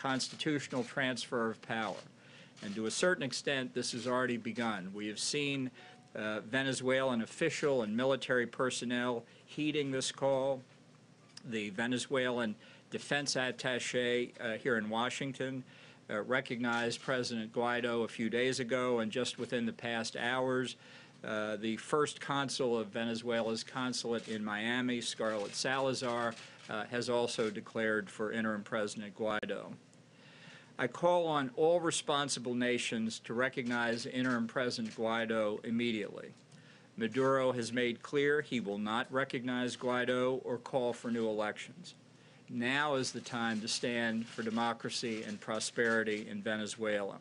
constitutional transfer of power. And to a certain extent, this has already begun. We have seen Venezuelan official and military personnel heeding this call. The Venezuelan defense attaché here in Washington recognized President Guaido a few days ago, and just within the past hours, the first consul of Venezuela's consulate in Miami, Scarlett Salazar, has also declared for interim President Guaido. I call on all responsible nations to recognize interim President Guaido immediately. Maduro has made clear he will not recognize Guaido or call for new elections. Now is the time to stand for democracy and prosperity in Venezuela.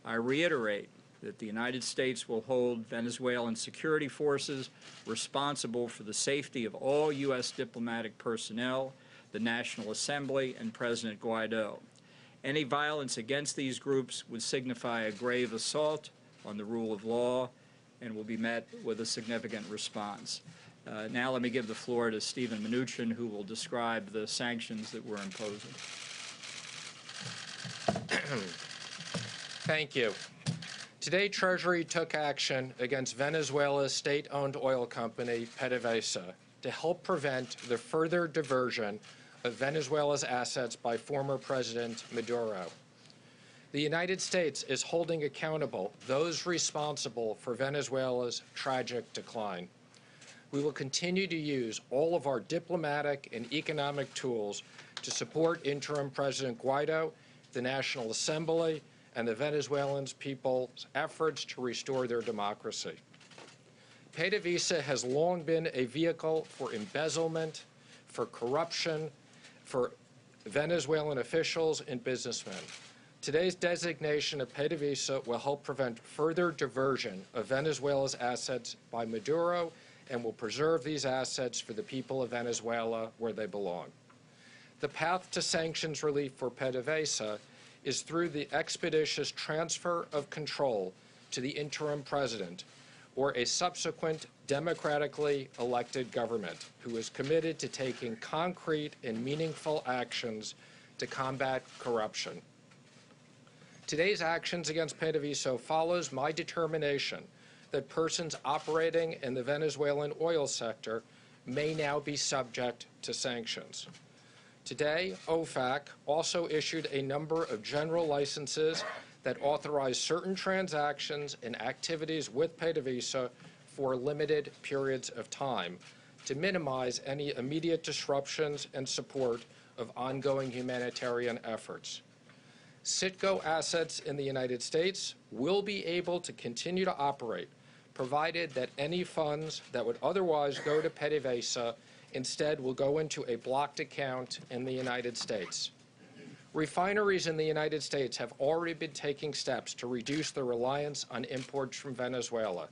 I reiterate that the United States will hold Venezuelan security forces responsible for the safety of all U.S. diplomatic personnel, the National Assembly, and President Guaido. Any violence against these groups would signify a grave assault on the rule of law and will be met with a significant response. Now let me give the floor to Stephen Mnuchin, who will describe the sanctions that we're imposing. Thank you. Today, Treasury took action against Venezuela's state-owned oil company, PDVSA, to help prevent the further diversion of Venezuela's assets by former President Maduro. The United States is holding accountable those responsible for Venezuela's tragic decline. We will continue to use all of our diplomatic and economic tools to support interim President Guaido, the National Assembly, and the Venezuelan people's efforts to restore their democracy. PDVSA has long been a vehicle for embezzlement, for corruption, for Venezuelan officials and businessmen. Today's designation of PDVSA will help prevent further diversion of Venezuela's assets by Maduro and will preserve these assets for the people of Venezuela where they belong. The path to sanctions relief for PDVSA is through the expeditious transfer of control to the interim president or a subsequent democratically elected government who is committed to taking concrete and meaningful actions to combat corruption. Today's actions against PDVSA follows my determination that persons operating in the Venezuelan oil sector may now be subject to sanctions. Today, OFAC also issued a number of general licenses that authorize certain transactions and activities with PDVSA for limited periods of time to minimize any immediate disruptions and support of ongoing humanitarian efforts. Citgo assets in the United States will be able to continue to operate, provided that any funds that would otherwise go to PDVSA instead will go into a blocked account in the United States. Refineries in the United States have already been taking steps to reduce their reliance on imports from Venezuela.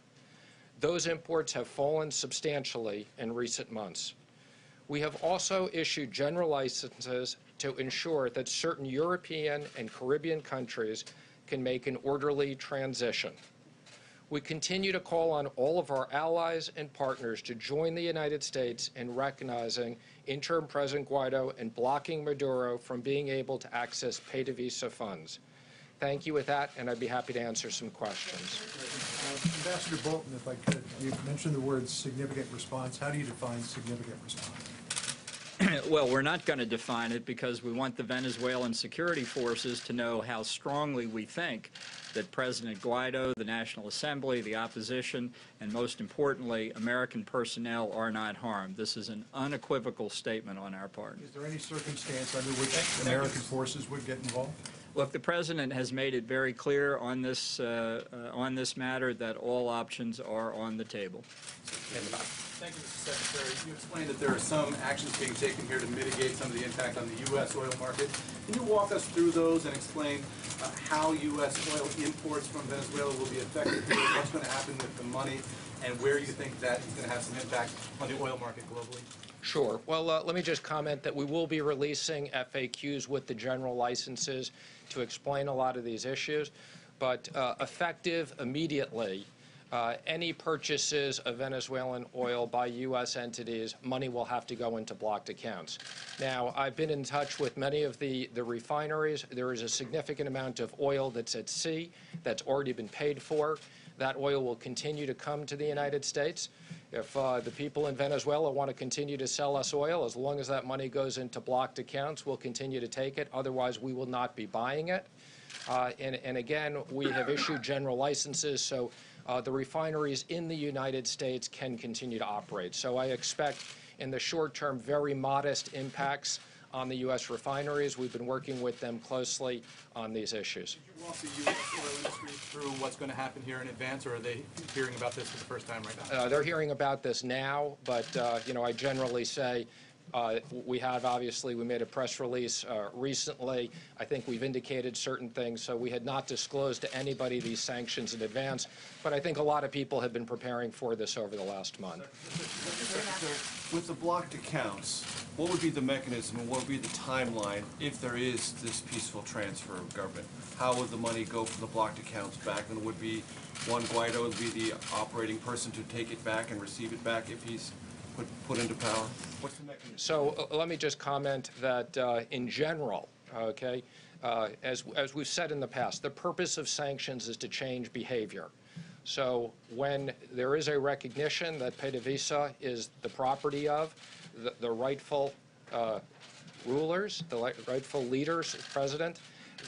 Those imports have fallen substantially in recent months. We have also issued general licenses to ensure that certain European and Caribbean countries can make an orderly transition. We continue to call on all of our allies and partners to join the United States in recognizing interim President Guaido and blocking Maduro from being able to access PDVSA funds. Thank you with that, and I'd be happy to answer some questions. Ambassador Bolton, if I could, you mentioned the word significant response. How do you define significant response? Well, we're not going to define it because we want the Venezuelan security forces to know how strongly we think that President Guaido, the National Assembly, the opposition, and most importantly, American personnel are not harmed. This is an unequivocal statement on our part. Is there any circumstance under which American forces would get involved? Look, the President has made it very clear on this matter that all options are on the table. Thank you, Mr. Secretary. You explained that there are some actions being taken here to mitigate some of the impact on the U.S. oil market. Can you walk us through those and explain how U.S. oil imports from Venezuela will be affected here, what's going to happen with the money, and where you think that is going to have some impact on the oil market globally? Sure. Well, let me just comment that we will be releasing FAQs with the general licenses to explain a lot of these issues. But effective immediately, any purchases of Venezuelan oil by U.S. entities, money will have to go into blocked accounts. Now, I've been in touch with many of the refineries. There is a significant amount of oil that's at sea that's already been paid for. That oil will continue to come to the United States. If the people in Venezuela want to continue to sell us oil, as long as that money goes into blocked accounts, we'll continue to take it. Otherwise, we will not be buying it. And again, we have issued general licenses, so the refineries in the United States can continue to operate. So I expect in the short term very modest impacts on the U.S. refineries. We've been working with them closely on these issues. Did you walk the U.S. oil industry through what's going to happen here in advance, or are they hearing about this for the first time right now? They're hearing about this now, but I generally say we made a press release recently. I think we've indicated certain things, so we had not disclosed to anybody these sanctions in advance, but I think a lot of people have been preparing for this over the last month. With the blocked accounts, what would be the mechanism and what would be the timeline if there is this peaceful transfer of government? How would the money go from the blocked accounts back? And would be Juan Guaido would be the operating person to take it back and receive it back if he's put into power? What's the mechanism? So let me just comment that in general, okay, as we've said in the past, the purpose of sanctions is to change behavior. So when there is a recognition that PDVSA is the property of the rightful rulers, the rightful leaders, president,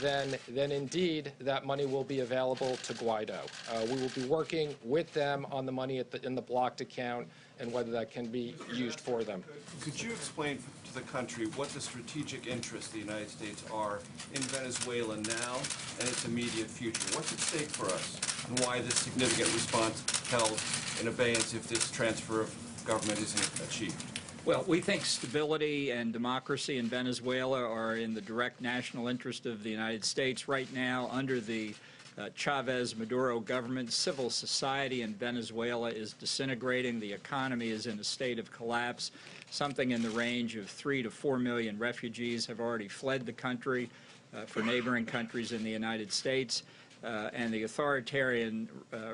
then indeed that money will be available to Guaido. We will be working with them on the money in the blocked account and whether that can be used for them. Could you explain to the country what the strategic interests of the United States are in Venezuela now and its immediate future? What's at stake for us, and why this significant response held in abeyance if this transfer of government isn't achieved? Well, we think stability and democracy in Venezuela are in the direct national interest of the United States. Right now, under the Chavez-Maduro government, civil society in Venezuela is disintegrating. The economy is in a state of collapse. Something in the range of 3 to 4 million refugees have already fled the country for neighboring countries in the United States. And the authoritarian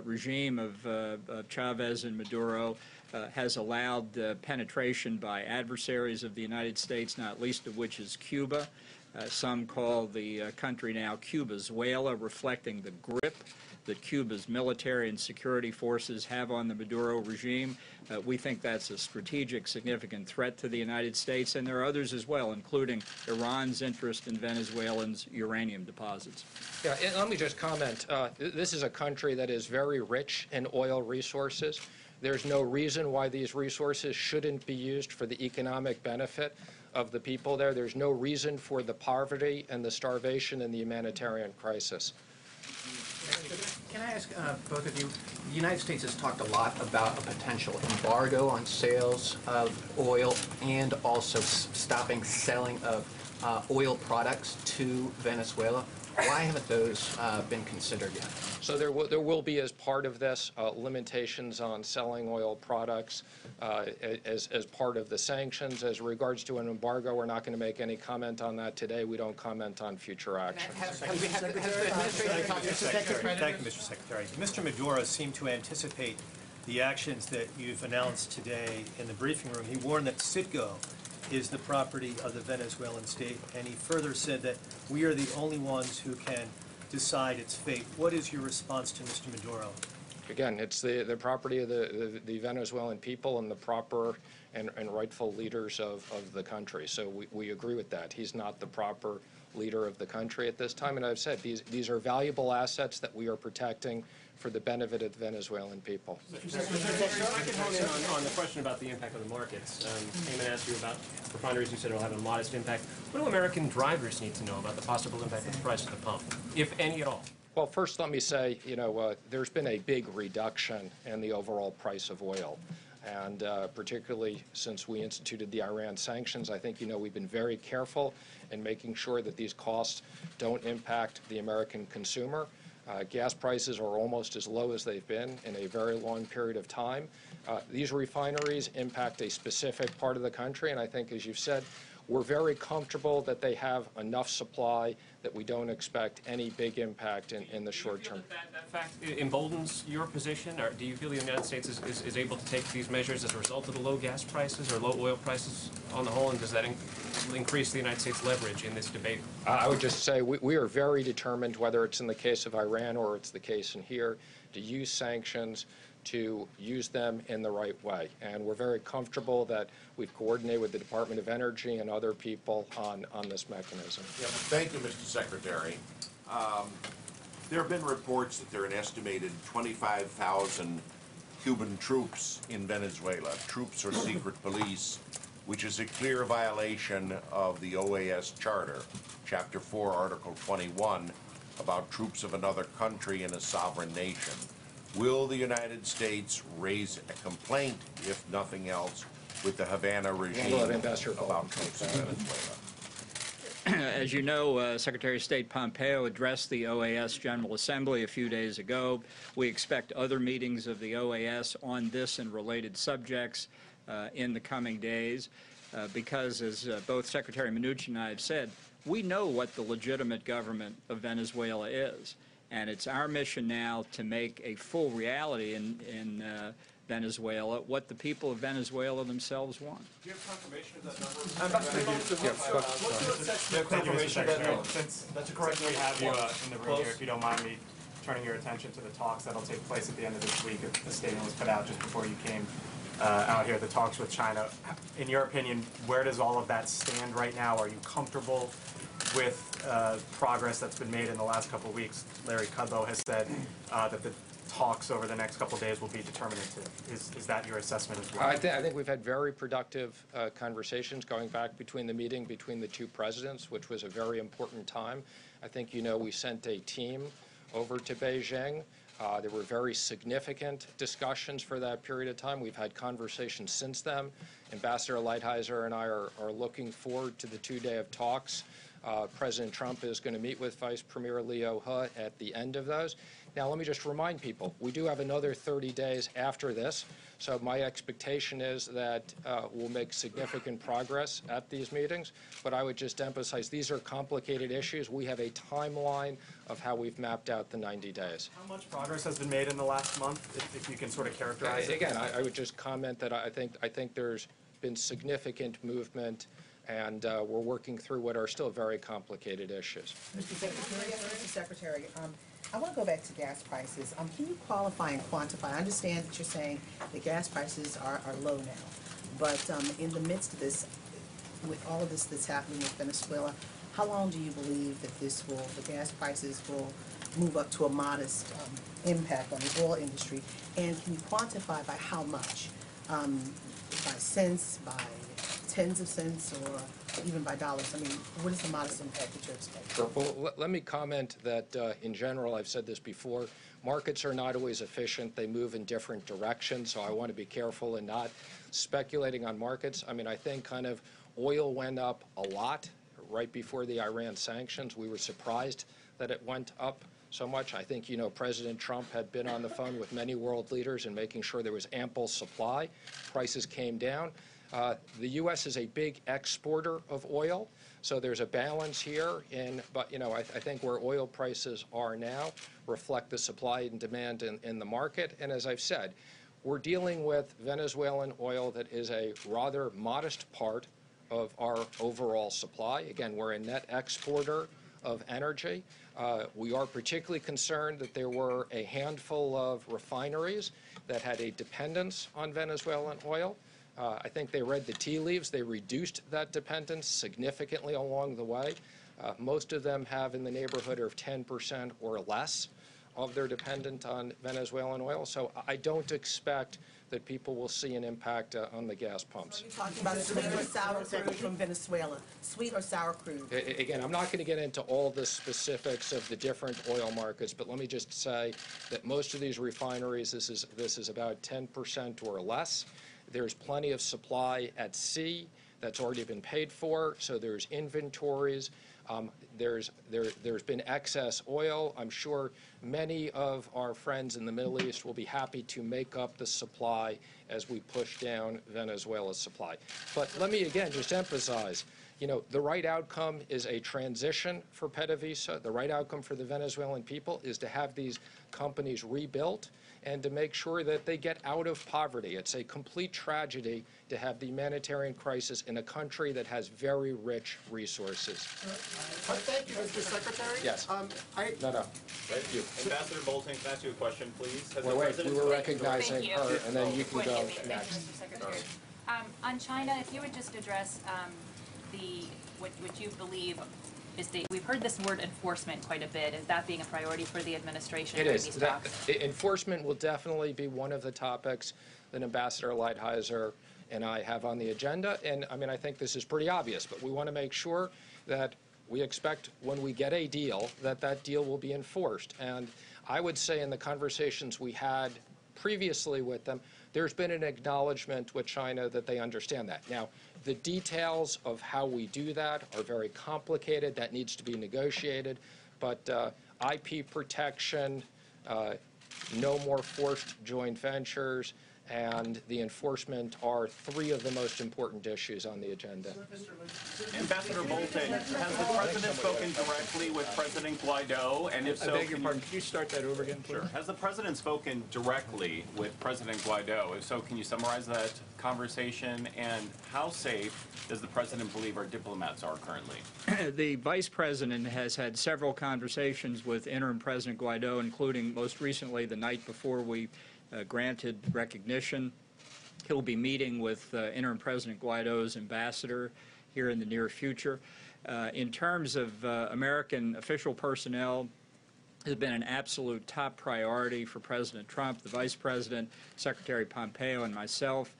regime of Chavez and Maduro has allowed penetration by adversaries of the United States, not least of which is Cuba. Some call the country now Cubazuela, reflecting the grip that Cuba's military and security forces have on the Maduro regime. We think that's a strategic, significant threat to the United States, and there are others as well, including Iran's interest in Venezuelans' uranium deposits. Yeah, and let me just comment. This is a country that is very rich in oil resources. There's no reason why these resources shouldn't be used for the economic benefit of the people there. There's no reason for the poverty and the starvation and the humanitarian crisis. Can I ask both of you, the United States has talked a lot about a potential embargo on sales of oil and also stopping selling of oil products to Venezuela. Why haven't those been considered yet? So there will be, as part of this, limitations on selling oil products as part of the sanctions. As regards to an embargo, we're not going to make any comment on that today. We don't comment on future actions. Has the administration talked to Secretary? Thank you, Mr. Secretary. Mr. Maduro seemed to anticipate the actions that you've announced today in the briefing room. He warned that Citgo is the property of the Venezuelan state, and he further said that we are the only ones who can decide its fate. What is your response to Mr. Maduro? Again, it's the property of the Venezuelan people and the proper and rightful leaders of the country. So we agree with that. He's not the proper leader of the country at this time. And I've said these are valuable assets that we are protecting for the benefit of the Venezuelan people. I can hone in on the question about the impact on the markets. Eamon asked you about refineries. You said it'll have a modest impact. What do American drivers need to know about the possible impact of the price at the pump, if any at all? Well, first let me say, there's been a big reduction in the overall price of oil. And particularly since we instituted the Iran sanctions, I think we've been very careful in making sure that these costs don't impact the American consumer. Gas prices are almost as low as they've been in a very long period of time. These refineries impact a specific part of the country, and I think, as you've said, we're very comfortable that they have enough supply that we don't expect any big impact in the short term. Do you feel that fact emboldens your position, or do you feel the United States is able to take these measures as a result of the low gas prices or low oil prices on the whole, and does that increase the United States' leverage in this debate? I would just say we are very determined, whether it's in the case of Iran or it's the case in here, to use sanctions, to use them in the right way. And we're very comfortable that we've coordinated with the Department of Energy and other people on this mechanism. Yeah, thank you, Mr. Secretary. There have been reports that there are an estimated 25,000 Cuban troops in Venezuela, troops or secret police, which is a clear violation of the OAS Charter, Chapter 4, Article 21, about troops of another country in a sovereign nation. Will the United States raise a complaint, if nothing else, with the Havana regime about troops in Venezuela? As you know, Secretary of State Pompeo addressed the OAS General Assembly a few days ago. We expect other meetings of the OAS on this and related subjects in the coming days because, as both Secretary Mnuchin and I have said, we know what the legitimate government of Venezuela is. And it's our mission now to make a full reality in Venezuela what the people of Venezuela themselves want. Do you have confirmation of that number? Confirmation of that number? That's a correct. We have you in the room here, if you don't mind me turning your attention to the talks that'll take place at the end of this week. The statement was put out just before you came out here, the talks with China. In your opinion, where does all of that stand right now? Are you comfortable with progress that's been made in the last couple of weeks? Larry Kudlow has said that the talks over the next couple of days will be determinative. Is that your assessment as well? I think we've had very productive conversations going back between the meeting between the two presidents, which was a very important time. I think, you know, we sent a team over to Beijing. There were very significant discussions for that period of time. We've had conversations since then. Ambassador Lighthizer and I are looking forward to the 2-day of talks. President Trump is going to meet with Vice Premier Liu He at the end of those. Now, let me just remind people, we do have another 30 days after this, so my expectation is that we'll make significant progress at these meetings, but I would just emphasize these are complicated issues. We have a timeline of how we've mapped out the 90 days. How much progress has been made in the last month, if you can sort of characterize it? Again, I would just comment that I think there's been significant movement, and we're working through what are still very complicated issues. Mr. Secretary, I want to go back to gas prices. Can you qualify and quantify? I understand that you're saying the gas prices are low now, but in the midst of this, with all of this that's happening with Venezuela, how long do you believe that the gas prices will move up to a modest impact on the oil industry? And can you quantify by how much? By cents, by tens of cents, or even by dollars? I mean, what is the modest impact that you're expecting? Sure. Well, let me comment that in general, I've said this before, markets are not always efficient. They move in different directions, so I want to be careful in not speculating on markets. I mean, I think kind of oil went up a lot right before the Iran sanctions. We were surprised that it went up so much. I think, you know, President Trump had been on the phone with many world leaders and making sure there was ample supply. Prices came down. The U.S. is a big exporter of oil, so there's a balance here. But, you know, I think where oil prices are now reflect the supply and demand in the market. And as I've said, we're dealing with Venezuelan oil that is a rather modest part of our overall supply. Again, we're a net exporter of energy. We are particularly concerned that there were a handful of refineries that had a dependence on Venezuelan oil. I think they read the tea leaves. They reduced that dependence significantly along the way. Most of them have in the neighborhood of 10% or less of their dependence on Venezuelan oil. So I don't expect that people will see an impact on the gas pumps. Are you talking about sweet or sour crude from Venezuela? Sweet or sour crude? Again, I'm not going to get into all the specifics of the different oil markets, but let me just say that most of these refineries, this is about 10% or less. There's plenty of supply at sea that's already been paid for, so there's inventories. There's been excess oil. I'm sure many of our friends in the Middle East will be happy to make up the supply as we push down Venezuela's supply. But let me again just emphasize, the right outcome is a transition for PDVSA. The right outcome for the Venezuelan people is to have these companies rebuilt and to make sure that they get out of poverty. It's a complete tragedy to have the humanitarian crisis in a country that has very rich resources. Thank you, Mr. Secretary. Yes. No. Thank you. Ambassador Bolton, can I ask you a question, please? Has Well, the wait, President we were spoken recognizing Thank you. her, and then you can go Thank you, next. Mr. Secretary. On China, if you would just address what you believe is we've heard this word enforcement quite a bit. Is that being a priority for the administration It during is. these talks? Enforcement will definitely be one of the topics that Ambassador Lighthizer and I have on the agenda. And I think this is pretty obvious, but we want to make sure that we expect when we get a deal that that deal will be enforced. And I would say in the conversations we had previously with them, there's been an acknowledgement with China that they understand that. Now, the details of how we do that are very complicated. That needs to be negotiated. But IP protection, no more forced joint ventures, and the enforcement are three of the most important issues on the agenda. Ambassador Bolton, has the President spoken directly with President Guaido? And if so, I beg your pardon, can you start that over again, please? Sure. Has the President spoken directly with President Guaido? If so, can you summarize that conversation? And how safe does the President believe our diplomats are currently? The Vice President has had several conversations with interim President Guaido, including most recently the night before we granted recognition. He'll be meeting with interim President Guaido's ambassador here in the near future. In terms of American official personnel, has been an absolute top priority for President Trump, the Vice President, Secretary Pompeo, and myself.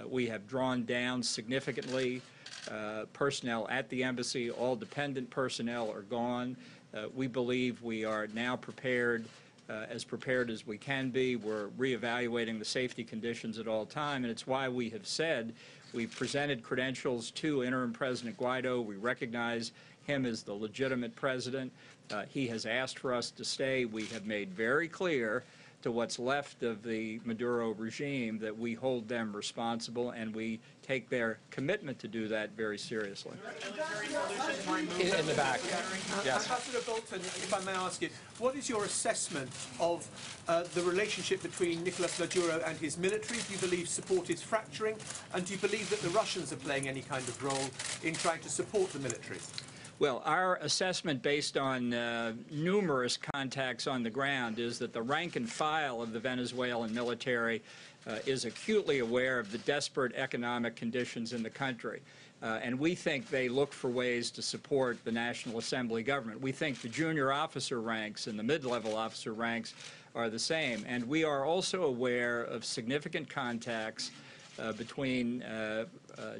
We have drawn down significantly personnel at the embassy. All dependent personnel are gone. We believe we are now prepared as we can be. We're reevaluating the safety conditions at all time, and it's why we have said we've presented credentials to interim President Guaido. We recognize him as the legitimate president. He has asked for us to stay. We have made very clear to what's left of the Maduro regime that we hold them responsible, and we take their commitment to do that very seriously. In the back. Yes. Ambassador Bolton, if I may ask you, what is your assessment of the relationship between Nicolas Maduro and his military? Do you believe support is fracturing? And do you believe that the Russians are playing any kind of role in trying to support the military? Well, our assessment based on numerous contacts on the ground is that the rank and file of the Venezuelan military is acutely aware of the desperate economic conditions in the country. And we think they look for ways to support the National Assembly government. We think the junior officer ranks and the mid-level officer ranks are the same. And we are also aware of significant contacts between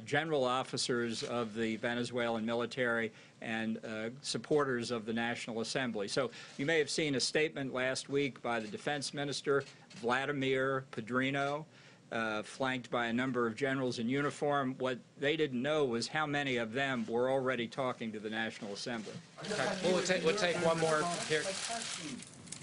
general officers of the Venezuelan military and supporters of the National Assembly. So you may have seen a statement last week by the Defense Minister, Vladimir Padrino, flanked by a number of generals in uniform. What they didn't know was how many of them were already talking to the National Assembly. Okay. We'll take one more here.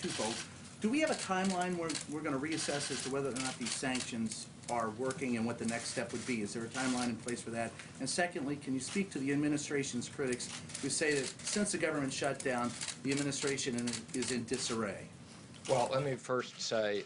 Twofold. Do we have a timeline where we're going to reassess as to whether or not these sanctions are working and what the next step would be? Is there a timeline in place for that? And secondly, can you speak to the administration's critics who say that since the government shut down, the administration is in disarray? Well, let me first say,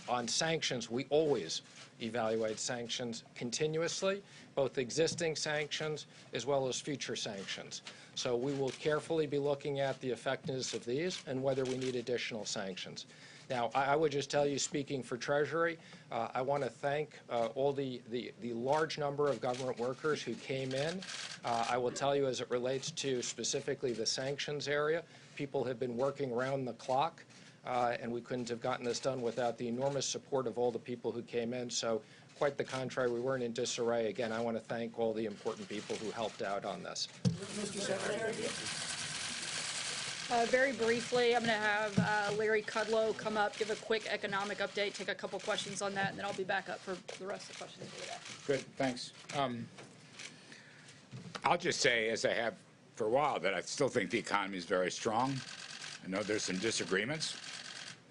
on sanctions, we always evaluate sanctions continuously, both existing sanctions as well as future sanctions. So we will carefully be looking at the effectiveness of these and whether we need additional sanctions. Now, I would just tell you, speaking for Treasury, I want to thank all the large number of government workers who came in. I will tell you, as it relates to specifically the sanctions area, people have been working around the clock, and we couldn't have gotten this done without the enormous support of all the people who came in. So quite the contrary, we weren't in disarray. Again, I want to thank all the important people who helped out on this. Mr. Secretary? Very briefly, I'm going to have Larry Kudlow come up, give a quick economic update, take a couple questions on that, and then I'll be back up for the rest of the questions for today. Good, thanks. I'll just say, as I have for a while, that I still think the economy is very strong. I know there's some disagreements,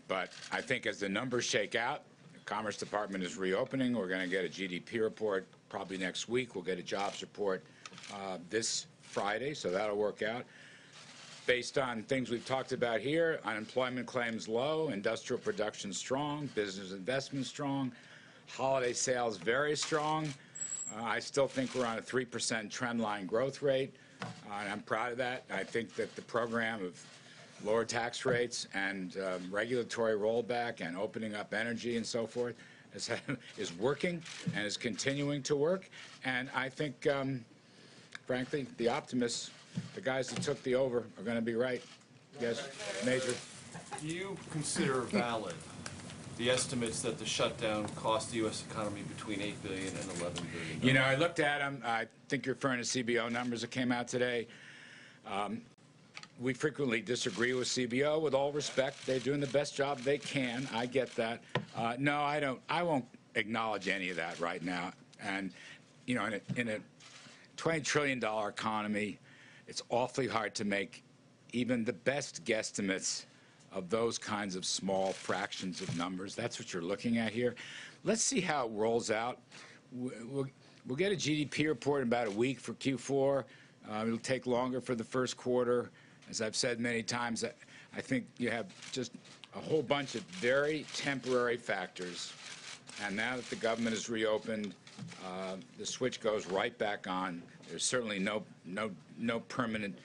but I think as the numbers shake out, the Commerce Department is reopening. We're going to get a GDP report probably next week. We'll get a jobs report this Friday, so that'll work out. Based on things we've talked about here, unemployment claims low, industrial production strong, business investment strong, holiday sales very strong. I still think we're on a 3% trend line growth rate, and I'm proud of that. I think that the program of lower tax rates and regulatory rollback and opening up energy and so forth is working and is continuing to work. And I think, frankly, the optimists, the guys that took the over, are going to be right. Yes, Major. Do you consider valid the estimates that the shutdown cost the U.S. economy between $8 billion and $11 billion? You know, I looked at them. I think you're referring to CBO numbers that came out today. We frequently disagree with CBO. With all respect, they're doing the best job they can. I get that. No, I don't. I won't acknowledge any of that right now. And you know, in a $20 trillion economy, it's awfully hard to make even the best guesstimates of those kinds of small fractions of numbers. That's what you're looking at here. Let's see how it rolls out. We'll get a GDP report in about a week for Q4. It'll take longer for the first quarter. As I've said many times, I think you have just a whole bunch of very temporary factors. And now that the government is reopened, the switch goes right back on. There's certainly no permanent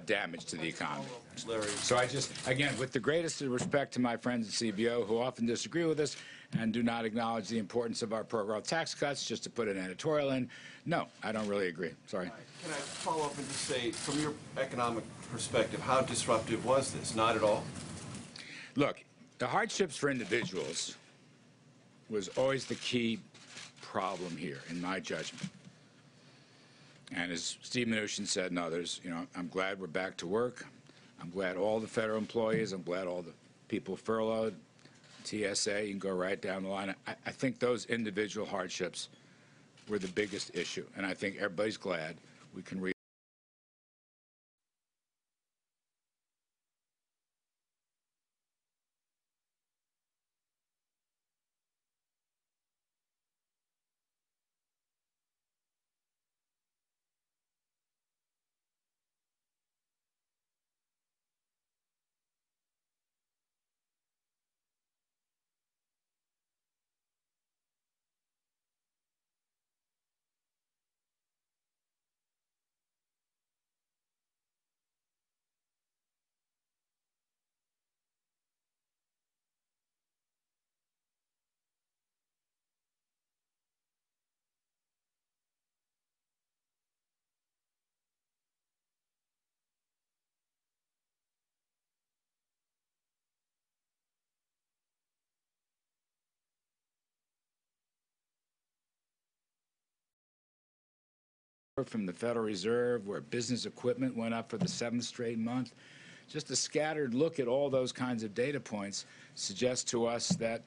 damage to the economy. Larry. So I just, again, with the greatest respect to my friends at CBO who often disagree with us and do not acknowledge the importance of our program tax cuts, just to put an editorial in, no, I don't really agree. Sorry. Can I follow up and just say, from your economic perspective, how disruptive was this? Not at all? Look, the hardships for individuals was always the key problem here, in my judgment. And as Steve Mnuchin said and others, you know, I'm glad we're back to work. I'm glad all the federal employees, I'm glad all the people furloughed, TSA, you can go right down the line. I think those individual hardships were the biggest issue, and I think everybody's glad we can from the Federal Reserve, where business equipment went up for the 7th straight month. Just a scattered look at all those kinds of data points suggests to us that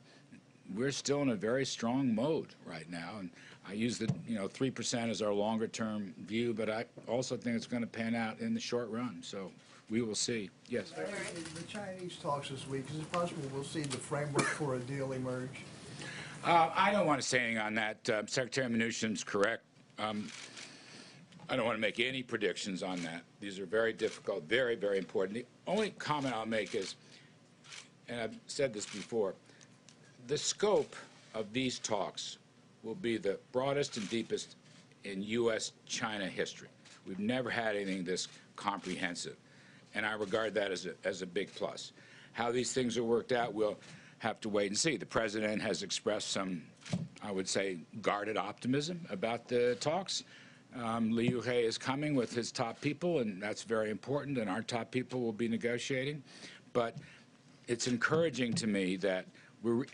we're still in a very strong mode right now. And I use the 3% as our longer-term view, but I also think it's going to pan out in the short run. So we will see. Yes. The Chinese talks this week, is it possible we'll see the framework for a deal emerge? I don't want to say anything on that. Secretary Mnuchin's correct. I don't want to make any predictions on that. These are very difficult, very, very important. The only comment I'll make is, and I've said this before, the scope of these talks will be the broadest and deepest in U.S.-China history. We've never had anything this comprehensive, and I regard that as a big plus. How these things are worked out, we'll have to wait and see. The President has expressed some, I would say, guarded optimism about the talks. Li Yuhe is coming with his top people, and that's very important, and our top people will be negotiating. But it's encouraging to me that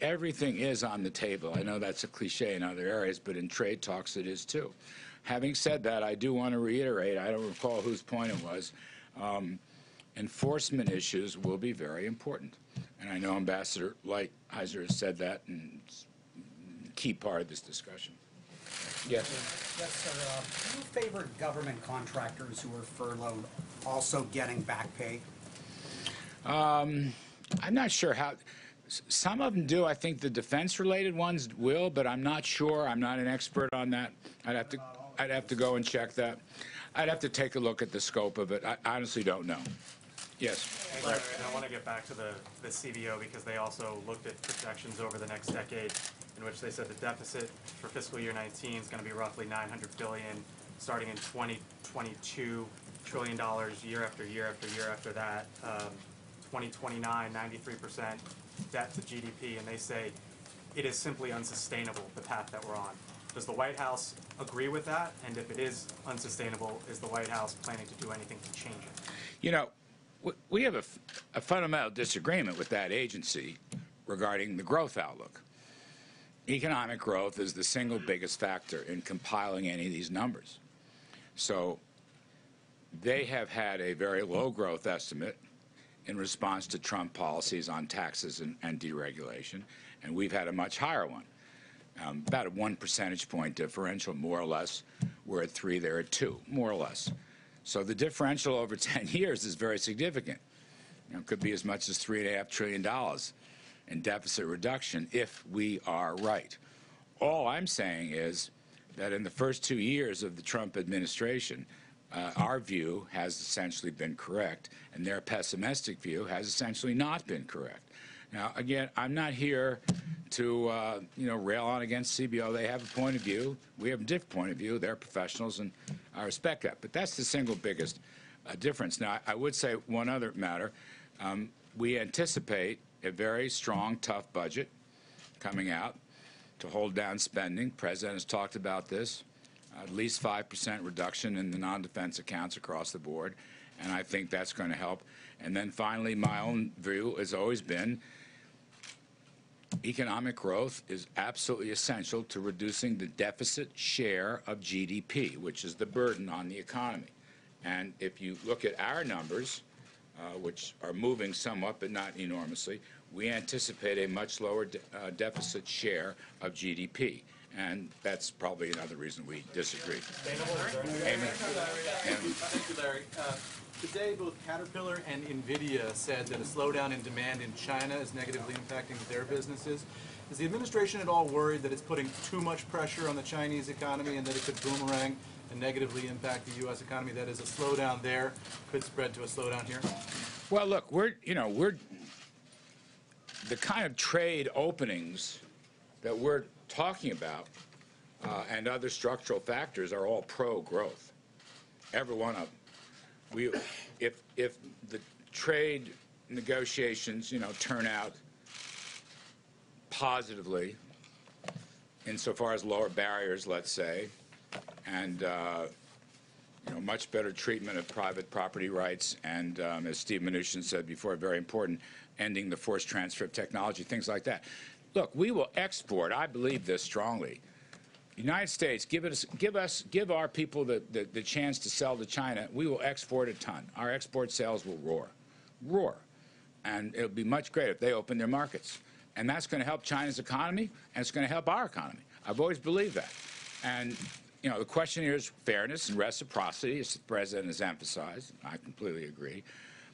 everything is on the table. I know that's a cliche in other areas, but in trade talks it is too. Having said that, I do want to reiterate, I don't recall whose point it was, enforcement issues will be very important. And I know Ambassador Lighthizer has said that, and it's a key part of this discussion. Yes. Yes, sir. Do you favor government contractors who are furloughed also getting back pay? I'm not sure how. Some of them do. I think the defense-related ones will, but I'm not sure. I'm not an expert on that. I'd have to go and check that. I'd have to take a look at the scope of it. I honestly don't know. Yes. Larry, I want to get back to the CBO because they also looked at projections over the next decade in which they said the deficit for fiscal year 19 is going to be roughly $900 billion, starting in 2022, $1 trillion year after year after year after that. 2029, 93% debt to GDP, and they say it is simply unsustainable, the path that we're on. Does the White House agree with that? And if it is unsustainable, is the White House planning to do anything to change it? You know, we have a fundamental disagreement with that agency regarding the growth outlook. Economic growth is the single biggest factor in compiling any of these numbers. So they have had a very low growth estimate in response to Trump policies on taxes and deregulation, and we've had a much higher one. About a 1 percentage point differential, more or less. We're at 3, they're at 2, more or less. So the differential over 10 years is very significant. You know, it could be as much as $3.5 trillion in deficit reduction if we are right. All I'm saying is that in the first 2 years of the Trump administration, our view has essentially been correct, and their pessimistic view has essentially not been correct. Now, again, I'm not here to, rail on against CBO. They have a point of view. We have a different point of view. They're professionals, and I respect that. But that's the single biggest difference. Now, I would say one other matter. We anticipate a very strong, tough budget coming out to hold down spending. The President has talked about this. At least 5% reduction in the non-defense accounts across the board, and I think that's going to help. And then finally, my own view has always been economic growth is absolutely essential to reducing the deficit share of GDP, which is the burden on the economy. And if you look at our numbers, which are moving somewhat but not enormously, we anticipate a much lower deficit share of GDP. And that's probably another reason we disagree. Amen. Thank you, Larry. Today, both Caterpillar and NVIDIA said that a slowdown in demand in China is negatively impacting their businesses. Is the administration at all worried that it's putting too much pressure on the Chinese economy and that it could boomerang and negatively impact the U.S. economy? That is, a slowdown there could spread to a slowdown here? Well, look, we're the kind of trade openings that we're talking about and other structural factors are all pro-growth. Every one of them. If the trade negotiations, turn out positively, insofar as lower barriers, let's say, and much better treatment of private property rights, and as Steve Mnuchin said before, very important, ending the forced transfer of technology, things like that. Look, we will export. I believe this strongly. United States, give our people the chance to sell to China. We will export a ton. Our export sales will roar, and it'll be much greater if they open their markets. And that's going to help China's economy, and it's going to help our economy. I've always believed that. And the question here is fairness and reciprocity, as the President has emphasized. I completely agree.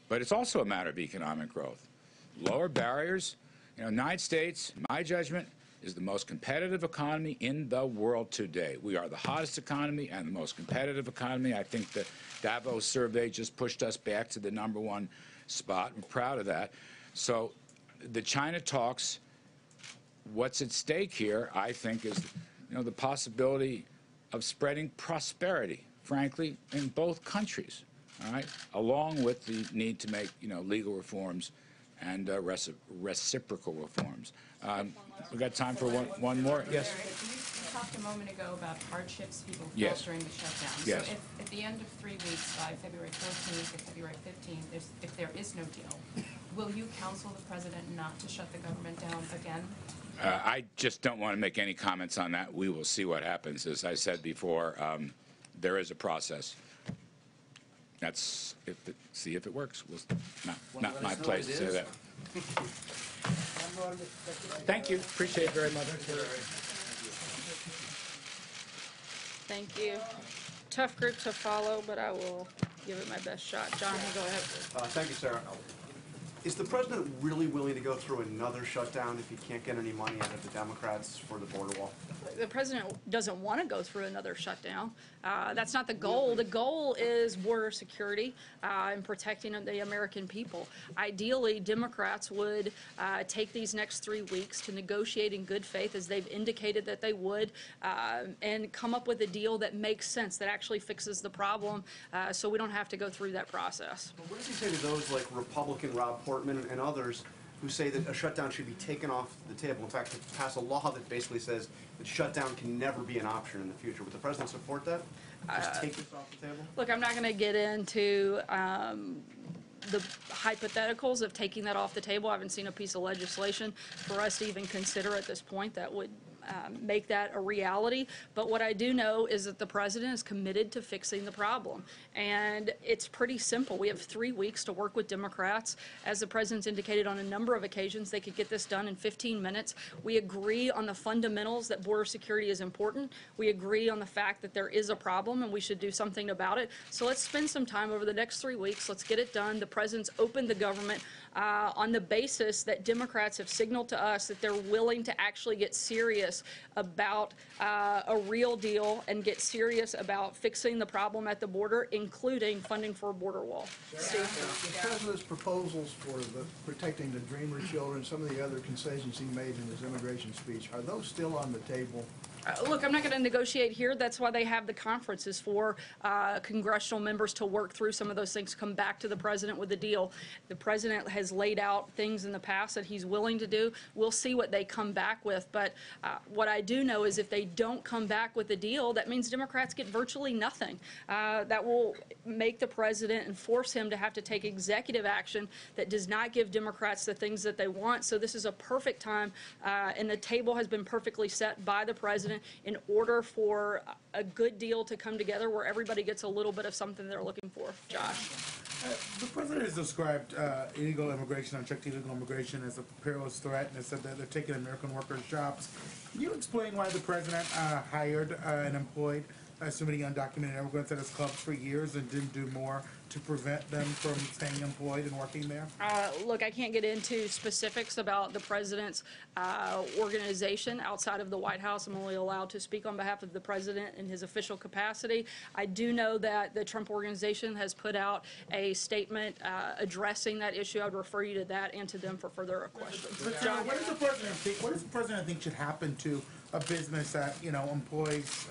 But it's also a matter of economic growth. Lower barriers. United States, my judgment, is the most competitive economy in the world today. We are the hottest economy and the most competitive economy. I think the Davos survey just pushed us back to the #1 spot. I'm proud of that. So the China talks, what's at stake here, I think, is the possibility of spreading prosperity, frankly, in both countries, all right, along with the need to make legal reforms and reciprocal reforms. We got time for one more? Yes. You talked a moment ago about hardships people felt Yes. during the shutdown. Yes. So if at the end of 3 weeks, by February 14th or February 15th, if there is no deal, will you counsel the president not to shut the government down again? I just don't want to make any comments on that. We will see what happens. As I said before, there is a process. That's see if it works. Not my place to say that. Thank you. Appreciate it very much. Thank you. Tough group to follow, but I will give it my best shot. John, go ahead. Thank you, Sarah. Is the president really willing to go through another shutdown if he can't get any money out of the Democrats for the border wall? The president doesn't want to go through another shutdown. That's not the goal. The goal is border security and protecting the American people. Ideally, Democrats would take these next 3 weeks to negotiate in good faith, as they've indicated that they would, and come up with a deal that makes sense, that actually fixes the problem, so we don't have to go through that process. What does he say to those like Republican Rob Portman and others who say that a shutdown should be taken off the table? In fact, to pass a law that basically says that shutdown can never be an option in the future. Would the president support that? Just take this off the table? Look, I'm not going to get into the hypotheticals of taking that off the table. I haven't seen a piece of legislation for us to even consider at this point that would make that a reality. But what I do know is that the president is committed to fixing the problem. And it's pretty simple. We have 3 weeks to work with Democrats. As the president's indicated on a number of occasions, they could get this done in 15 minutes. We agree on the fundamentals that border security is important. We agree on the fact that there is a problem and we should do something about it. So let's spend some time over the next 3 weeks. Let's get it done. The president's opened the government on the basis that Democrats have signaled to us that they're willing to actually get serious about a real deal and get serious about fixing the problem at the border, including funding for a border wall. Steve? The president's proposals for the protecting the Dreamer children, some of the other concessions he made in his immigration speech, are those still on the table? Look, I'm not going to negotiate here. That's why they have the conferences for congressional members to work through some of those things, come back to the president with a deal. The president has laid out things in the past that he's willing to do. We'll see what they come back with. But what I do know is if they don't come back with a deal, that means Democrats get virtually nothing. That will make the president and force him to have to take executive action that does not give Democrats the things that they want. So this is a perfect time, and the table has been perfectly set by the president in order for a good deal to come together where everybody gets a little bit of something they're looking for. Josh? The president has described illegal immigration, unchecked illegal immigration, as a perilous threat, and has said that they're taking American workers' jobs. Can you explain why the president hired and employed so many undocumented immigrants at his clubs for years and didn't do more to prevent them from staying employed and working there? Look, I can't get into specifics about the president's organization outside of the White House. I'm only allowed to speak on behalf of the president in his official capacity. I do know that the Trump Organization has put out a statement addressing that issue. I would refer you to that and to them for further questions. John, what does the president think should happen to a business that, employs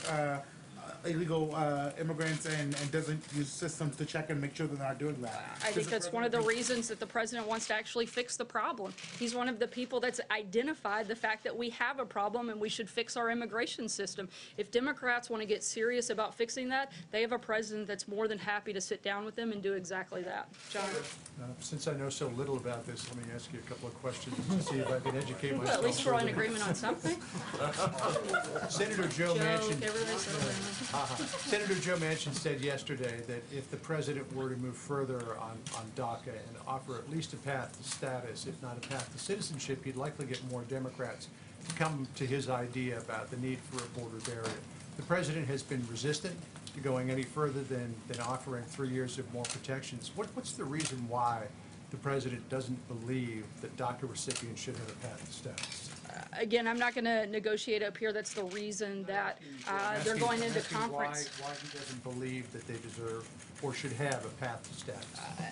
illegal immigrants and doesn't use systems to check and make sure they're not doing that? I think that's one of the reasons that the president wants to actually fix the problem. He's one of the people that's identified the fact that we have a problem and we should fix our immigration system. If Democrats want to get serious about fixing that, they have a president that's more than happy to sit down with them and do exactly that. John? Since I know so little about this, let me ask you a couple of questions to see if I can educate myself. Well, at least we're in further. agreement on something. Senator Joe Manchin. Everybody said Senator Joe Manchin said yesterday that if the president were to move further on DACA and offer at least a path to status, if not a path to citizenship, he'd likely get more Democrats to come to his idea about the need for a border barrier. The president has been resistant to going any further than offering 3 years of more protections. What's the reason why the president doesn't believe that DACA recipients should have a path to status? Again, I'm not going to negotiate up here. That's the reason that they're going into conference. Why he doesn't believe that they deserve or should have a path to status?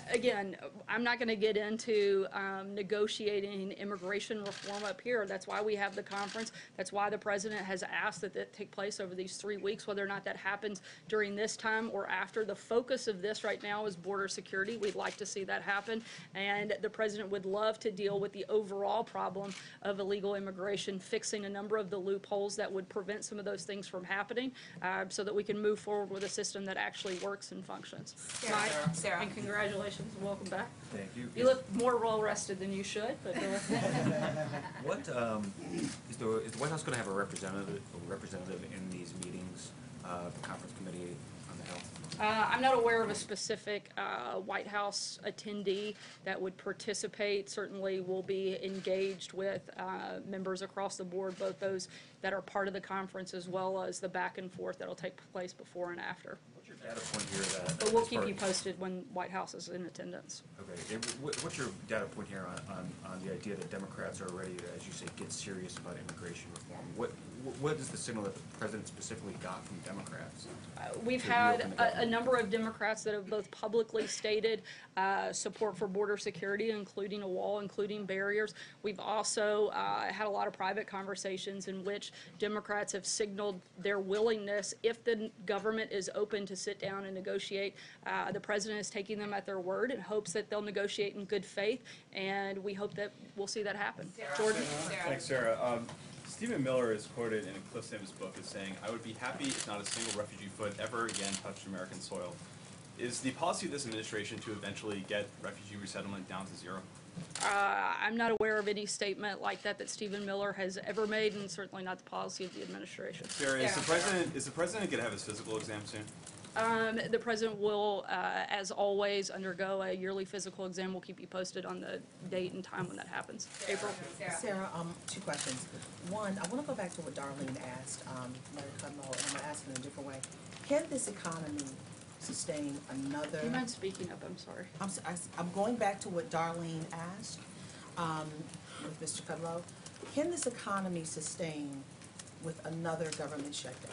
Again, I'm not going to get into negotiating immigration reform up here. That's why we have the conference. That's why the president has asked that that take place over these 3 weeks, whether or not that happens during this time or after. The focus of this right now is border security. We'd like to see that happen. And the president would love to deal with the overall problem of illegal immigration, fixing a number of the loopholes that would prevent some of those things from happening so that we can move forward with a system that actually works and functions. Mike, Sarah. and congratulations and welcome back. Thank you. You look more well rested than you should, but go ahead. What is the White House going to have a representative in these meetings, the conference committee on the health? I'm not aware of a specific White House attendee that would participate. Certainly will be engaged with members across the board, both those that are part of the conference as well as the back and forth that will take place before and after. What's your data point here that. But we'll as far- keep you posted when White House is in attendance. Okay, and what's your data point here on the idea that Democrats are ready to, as you say, get serious about immigration reform? What is the signal that the president specifically got from Democrats? We've to had reopen the a government? number of Democrats that have both publicly stated support for border security, including a wall, including barriers. We've also had a lot of private conversations in which Democrats have signaled their willingness, if the government is open to sit down and negotiate. The president is taking them at their word and hopes that they'll negotiate in good faith, and we hope that we'll see that happen. Jordan? Thanks, Sarah. Stephen Miller is quoted in a Cliff Sims book as saying, "I would be happy if not a single refugee foot ever again touched American soil." Is the policy of this administration to eventually get refugee resettlement down to zero? I'm not aware of any statement like that Stephen Miller has ever made, and certainly not the policy of the administration. Sarah, is the president going to have his physical exam soon? The president will, as always, undergo a yearly physical exam. We'll keep you posted on the date and time when that happens. April? Sarah, two questions. One, I want to go back to what Darlene asked, Larry Kudlow, and I'm going to ask it in a different way. Can this economy sustain another? Do you mind speaking up? I'm sorry. I'm going back to what Darlene asked with Mr. Kudlow. Can this economy sustain with another government shutdown?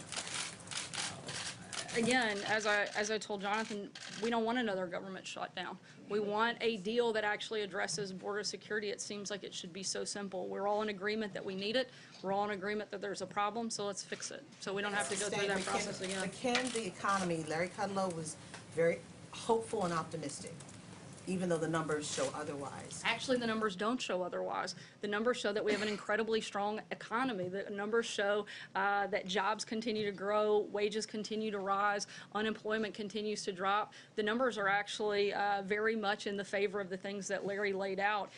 Again, as I told Jonathan, we don't want another government shutdown. We want a deal that actually addresses border security. It seems like it should be so simple. We're all in agreement that we need it. We're all in agreement that there's a problem, so let's fix it. So we don't have to go through that process again. But can the economy, Larry Kudlow was very hopeful and optimistic, even though the numbers show otherwise. Actually, the numbers don't show otherwise. The numbers show that we have an incredibly strong economy. The numbers show that jobs continue to grow, wages continue to rise, unemployment continues to drop. The numbers are actually very much in the favor of the things that Larry laid out.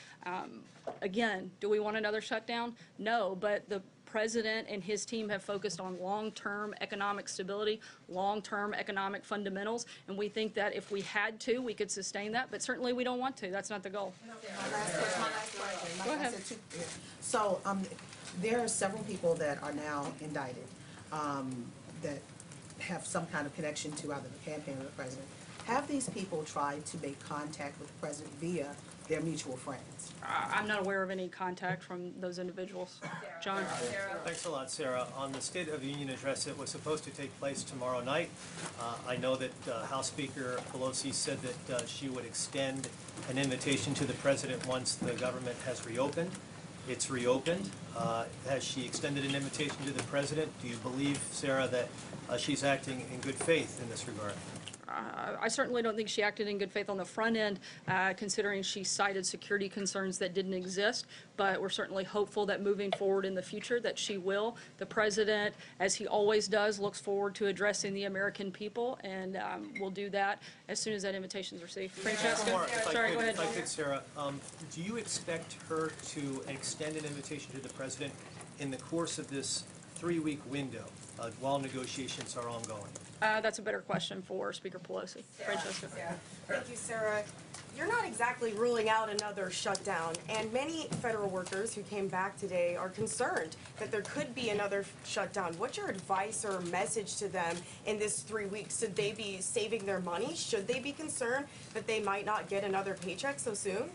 Again, do we want another shutdown? No, but the president and his team have focused on long-term economic stability, long-term economic fundamentals, and we think that if we had to, we could sustain that, but certainly we don't want to. That's not the goal. My last question. Go ahead. So, there are several people that are now indicted that have some kind of connection to either the campaign or the president. Have these people tried to make contact with the president via their mutual friends? I'm not aware of any contact from those individuals. John? Thanks a lot, Sarah. On the State of the Union address that was supposed to take place tomorrow night, I know that House Speaker Pelosi said that she would extend an invitation to the president once the government has reopened. It's reopened. Has she extended an invitation to the president? Do you believe, Sarah, that she's acting in good faith in this regard? I certainly don't think she acted in good faith on the front end, considering she cited security concerns that didn't exist, but we're certainly hopeful that moving forward in the future that she will. The president, as he always does, looks forward to addressing the American people, and we'll do that as soon as that invitation is received. Francesca? Sorry, go ahead. If I could, Sarah, do you expect her to extend an invitation to the president in the course of this 3-week window while negotiations are ongoing? That's a better question for Speaker Pelosi. Francesca? Thank you, Sarah. You're not exactly ruling out another shutdown, and many federal workers who came back today are concerned that there could be another shutdown. What's your advice or message to them in this 3 weeks? Should they be saving their money? Should they be concerned that they might not get another paycheck so soon?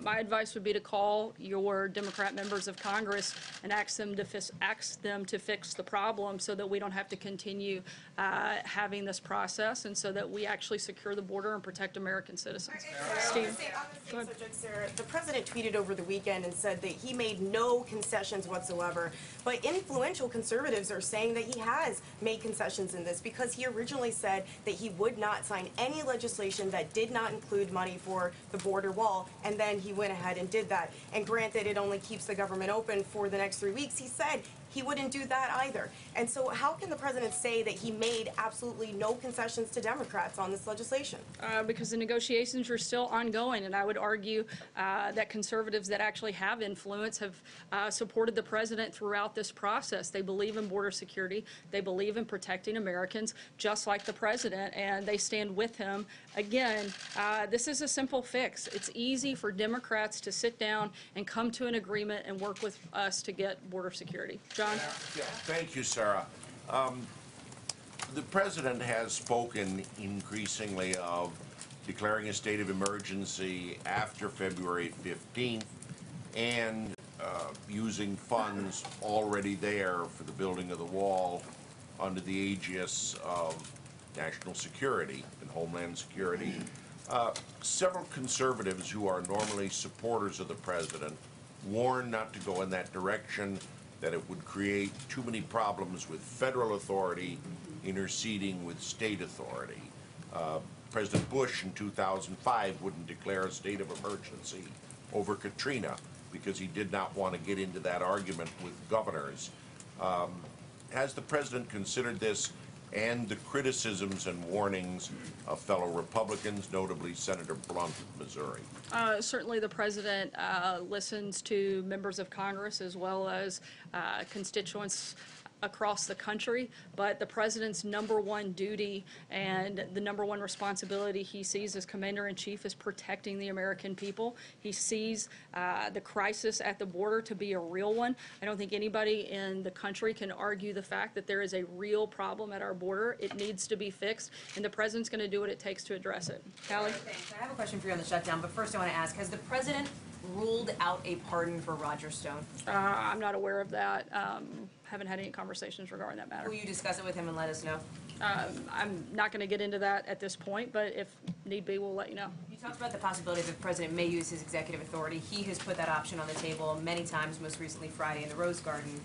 My advice would be to call your Democrat members of Congress and ask them to fix the problem so that we don't have to continue having this process, and so that we actually secure the border and protect American citizens. Steve? On the same subject, Sarah, the president tweeted over the weekend and said that he made no concessions whatsoever, but influential conservatives are saying that he has made concessions in this, because he originally said that he would not sign any legislation that did not include money for the border wall, and then he went ahead and did that. And granted, it only keeps the government open for the next 3 weeks. He said he wouldn't do that either. And so how can the president say that he made absolutely no concessions to Democrats on this legislation? Because the negotiations are still ongoing, and I would argue that conservatives that actually have influence have supported the president throughout this process. They believe in border security. They believe in protecting Americans, just like the president, and they stand with him. Again, this is a simple fix. It's easy for Democrats to sit down and come to an agreement and work with us to get border security. John? Yeah, thank you, Sarah. The president has spoken increasingly of declaring a state of emergency after February 15th and using funds already there for the building of the wall under the aegis of national security and homeland security. Several conservatives who are normally supporters of the president warn not to go in that direction, that it would create too many problems with federal authority interceding with state authority. President Bush in 2005 wouldn't declare a state of emergency over Katrina because he did not want to get into that argument with governors. Has the president considered this and the criticisms and warnings of fellow Republicans, notably Senator Blunt of Missouri? Certainly the president listens to members of Congress as well as constituents across the country, but the president's number one duty and the number one responsibility he sees as commander-in-chief is protecting the American people. He sees the crisis at the border to be a real one. I don't think anybody in the country can argue the fact that there is a real problem at our border. It needs to be fixed, and the president's going to do what it takes to address it. Callie? Thanks. I have a question for you on the shutdown, but first I want to ask, has the president ruled out a pardon for Roger Stone? I'm not aware of that. Haven't had any conversations regarding that matter. Will you discuss it with him and let us know? I'm not going to get into that at this point, but if need be, we'll let you know. You talked about the possibility that the president may use his executive authority. He has put that option on the table many times, most recently Friday in the Rose Garden.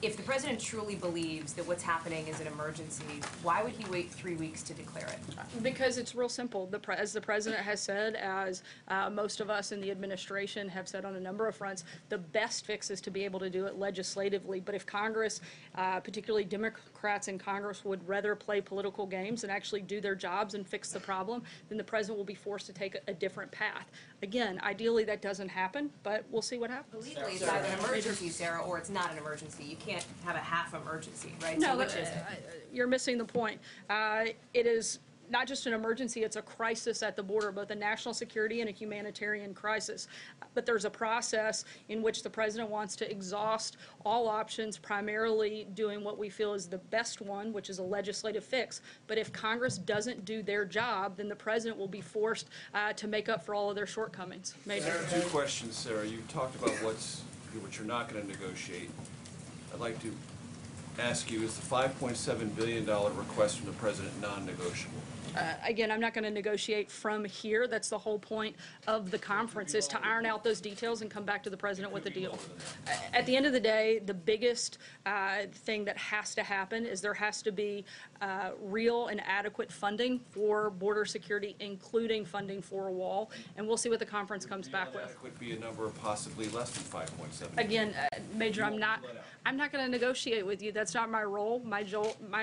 If the president truly believes that what's happening is an emergency, why would he wait 3 weeks to declare it? Because it's real simple. As the president has said, as most of us in the administration have said on a number of fronts, the best fix is to be able to do it legislatively. But if Congress, particularly Democrats in Congress, would rather play political games and actually do their jobs and fix the problem, then the president will be forced to take a different path. Again, ideally that doesn't happen, but we'll see what happens. Legally, it's either an emergency, Sarah, or it's not an emergency. You can't have a half emergency, right? No, so which is it? You're missing the point. It is not just an emergency, it's a crisis at the border, both a national security and a humanitarian crisis. But there's a process in which the president wants to exhaust all options, primarily doing what we feel is the best one, which is a legislative fix. But if Congress doesn't do their job, then the president will be forced to make up for all of their shortcomings. Major. Two questions, Sarah. You talked about what you're not going to negotiate. I'd like to ask you, is the $5.7 billion request from the president non-negotiable? Again, I'm not going to negotiate from here. That's the whole point of the conference, is to iron out those details and come back to the president with a deal. At the end of the day, the biggest thing that has to happen is there has to be real and adequate funding for border security, including funding for a wall, and we'll see what the conference comes back with. That would be a number possibly less than 5.7. Again, Major, I'm not going to negotiate with you. That's not my role. My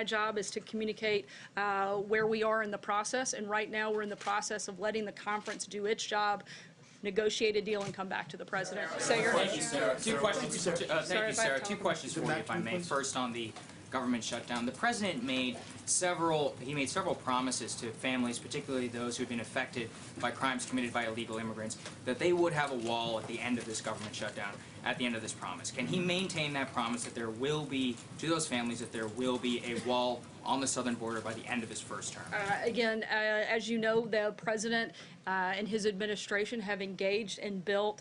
job is to communicate where we are in the process, and right now we're in the process of letting the conference do its job, negotiate a deal, and come back to the president. Sager? Thank you, Sarah. Two questions. Thank you, Sarah. Two questions for you, if I may. First, on the government shutdown, the president made several promises to families, particularly those who had been affected by crimes committed by illegal immigrants, that they would have a wall at the end of this government shutdown, at the end of this promise. Can he maintain that promise that there will be, to those families, that there will be a wall on the southern border by the end of his first term? Again, as you know, the president and his administration have engaged and built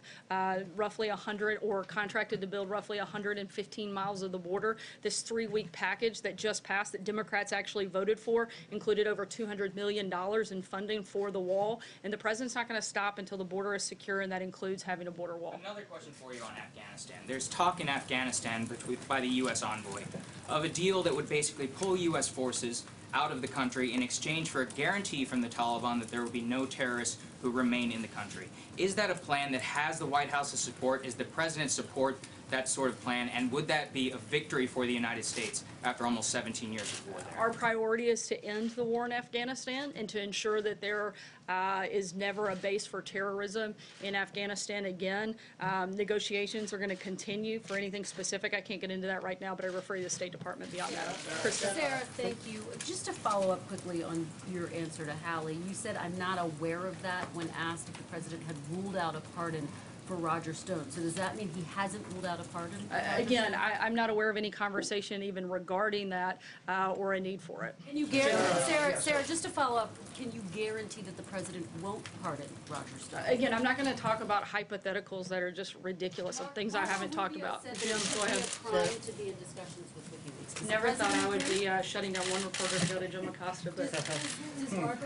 roughly 100, or contracted to build roughly 115 miles of the border. This 3-week package that just passed, that Democrats actually voted for, included over $200 million in funding for the wall. And the president's not going to stop until the border is secure, and that includes having a border wall. Another question for you on Afghanistan. There's talk in Afghanistan by the U.S. envoy of a deal that would basically pull U.S. forces out of the country in exchange for a guarantee from the Taliban that there will be no terrorists who remain in the country. Is that a plan that has the White House's support? Is the president support that sort of plan? And would that be a victory for the United States after almost 17 years of war there? Our priority is to end the war in Afghanistan and to ensure that there is never a base for terrorism in Afghanistan again. Negotiations are going to continue. For anything specific, I can't get into that right now, but I refer you to the State Department beyond that. Krista? Sarah, thank you. Just to follow up quickly on your answer to Hallie, you said, I'm not aware of that, when asked if the president had ruled out a pardon for Roger Stone. So does that mean he hasn't ruled out a pardon? for Roger Again, Stone? I'm not aware of any conversation even regarding that or a need for it. Can you guarantee, Sarah, just to follow up, can you guarantee that the president won't pardon Roger Stone? Again, I'm not going to talk about hypotheticals that are just ridiculous of things I haven't talked about. Jim, go ahead. To be in discussions with WikiLeaks. Does the Never thought I would president be shutting down one reporter to go to Jim Acosta, but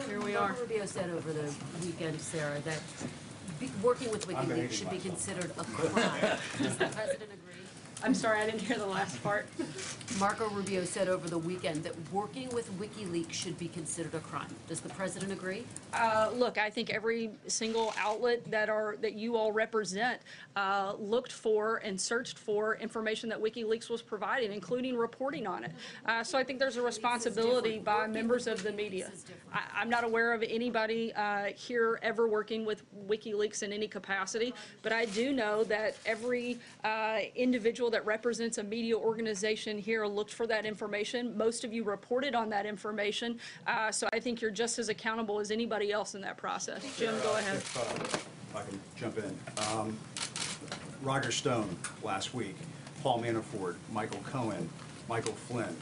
here we are. Marco Rubio said over the weekend, Sarah, that working with WikiLeaks should be considered a crime. Does the president agree? I'm sorry, I didn't hear the last part. Marco Rubio said over the weekend that working with WikiLeaks should be considered a crime. Does the president agree? Look, I think every single outlet that you all represent looked for and searched for information that WikiLeaks was providing, including reporting on it. So I think there's a responsibility by members of the media. I'm not aware of anybody here ever working with WikiLeaks in any capacity, but I do know that every individual that represents a media organization here looked for that information. Most of you reported on that information, so I think you're just as accountable as anybody else in that process. Jim, go ahead. If I can jump in. Roger Stone last week, Paul Manafort, Michael Cohen, Michael Flynn.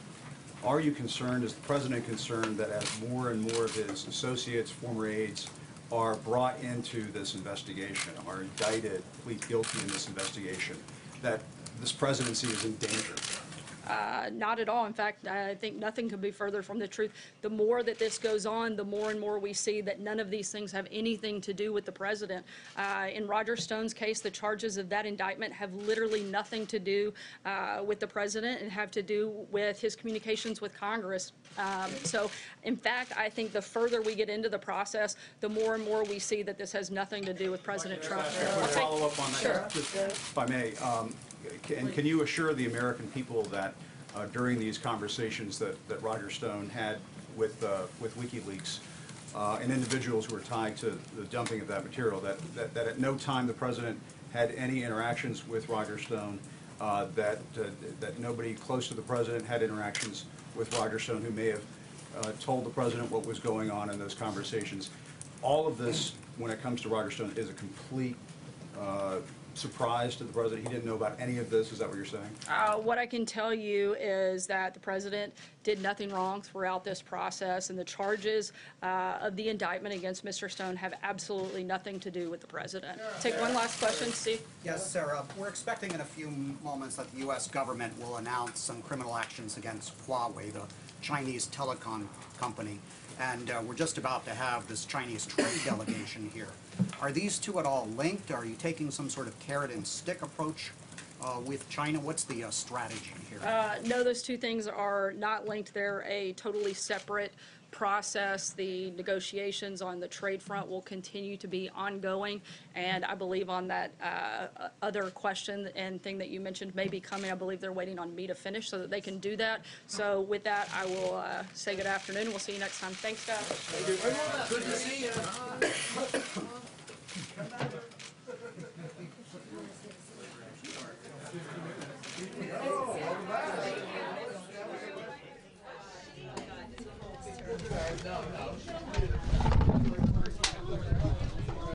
Are you concerned, is the president concerned, that as more and more of his associates, former aides, are brought into this investigation, are indicted, plead guilty in this investigation, that this presidency is in danger? Not at all. In fact, I think nothing could be further from the truth. The more that this goes on, the more and more we see that none of these things have anything to do with the president. In Roger Stone's case, the charges of that indictment have literally nothing to do with the president and have to do with his communications with Congress. So, in fact, I think the further we get into the process, the more and more we see that this has nothing to do with President Trump. Follow up on that. Sure. If I may, and can you assure the American people that during these conversations that Roger Stone had with WikiLeaks and individuals who were tied to the dumping of that material, that at no time the president had any interactions with Roger Stone, that nobody close to the president had interactions with Roger Stone who may have told the president what was going on in those conversations? All of this, when it comes to Roger Stone, is a complete surprise to the president. He didn't know about any of this. Is that what you're saying? What I can tell you is that the president did nothing wrong throughout this process, and the charges of the indictment against Mr. Stone have absolutely nothing to do with the president. Take one last question, Steve. Yes, Sarah. We're expecting in a few moments that the U.S. government will announce some criminal actions against Huawei, the Chinese telecom company. And we're just about to have this Chinese trade delegation here. Are these two at all linked? Are you taking some sort of carrot and stick approach with China? What's the strategy here? No, those two things are not linked. They're a totally separate process. The negotiations on the trade front will continue to be ongoing, and I believe on that other question and thing that you mentioned may be coming, I believe they're waiting on me to finish so that they can do that. So with that, I will say good afternoon. We'll see you next time. Thanks, guys. Good to see you.